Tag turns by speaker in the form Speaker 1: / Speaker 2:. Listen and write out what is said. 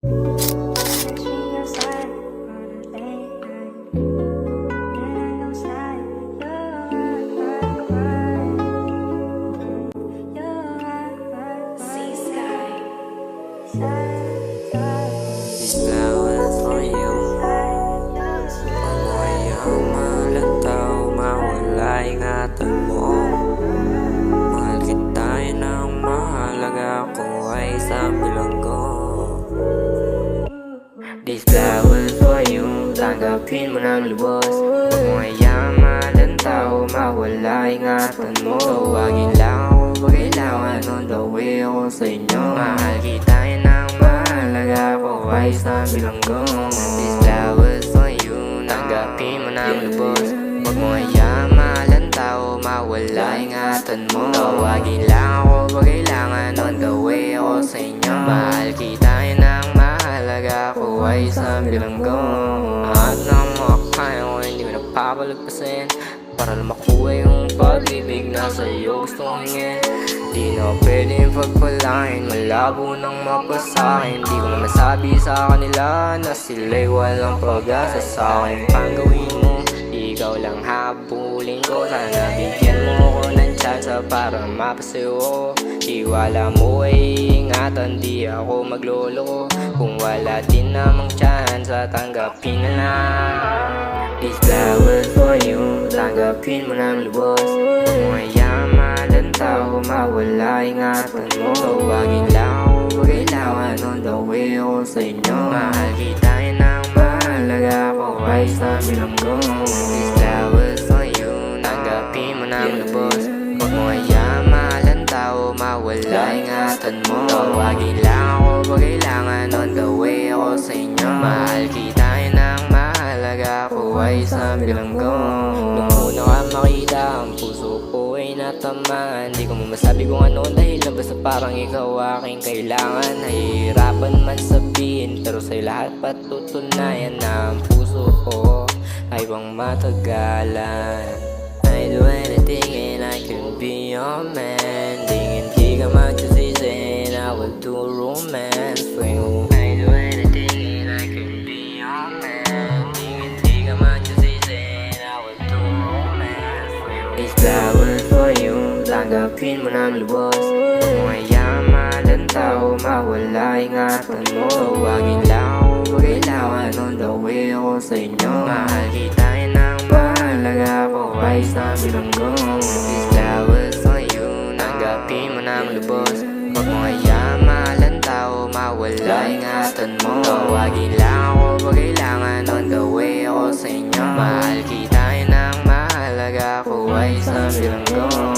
Speaker 1: These flowers for you. Pag mo'y ang malantaw, mawala ingatan mo. Mahal kita ng mahalaga ko ay sa bilanggo. These flowers for you, tanggapin mo ng lubos. Pag mo'y ang malantaw, mawala ingatan mo. Tawagin lang ako pag kailangan, on the way ako sa inyo. Mahal kita ng mahalaga ko ay sa bilanggo. These flowers for you, tanggapin mo ng lubos. Pag mo'y ang malantaw, mawala ingatan mo. Tawagin lang ako pag kailangan, on the way ako sa inyo. Mahal kita ng mahalaga ko ay sa bilanggo. At ng mga kaya ko, hindi mo napapalagpasin. Para lang makuha yung pag-ibig na sa'yo gusto kong hingin. Di na pwedeng pagpalain, malabo nang mapasakin. Di ko na masabi sa kanila na sila'y walang pag-asa sa akin. Pang gawin mo, ikaw lang habulin ko. Sana bigyan mo ko ng tsansa para mapasayo ko. Tiwala mo ay ingatan, di ako maglolo. Kung wala din namang tsansa, tanggapin na lang. These flowers for you, tanggapin mo ng lubos. Kung mo'y ang malantaw, mawala ingatan mo. Tawagin lang ako pag kailangan, on the way ako sa inyo. Mahal kita ng mahalaga ko ay sa bilanggo. These flowers for you, tanggapin mo ng lubos. Pag mo'y ang malantaw, mawala ingatan mo. Tawagin lang ako pag kailangan, on the way ako sa inyo. Mahal kita ng mahalaga ko ay sa bilanggo. Nung una ka makita, ang puso ko ay natamaan. Di ko masabi kung ano ang dahilan, basta parang ikaw aking kailangan. Nahihirapan man sabihin, pero sa'yo lahat patutunayan na ang puso ko ay pang matagalan. I do anything and I can be your man. Di ka magsisisi, and I will do romance for you. I do anything and I can be your man. Di ka magsisisi, and I will do romance for you. These flowers for you, tanggapin mo ng lubos. Kung mo'y ang malantaw, mawala ingatan mo. Tawagin lang ako pag kailangan, on the way ako sa inyo. Mahal kita ng mahalaga ko ay sa bilanggo. These flowers for you, tanggapin mo ng lubos. Pag mo'y ang malantaw, mawala ingatan mo. Tawagin lang ako pag kailangan, on the way ako sa inyo. Mahal kita ng mahalaga ko ay sa bilanggo.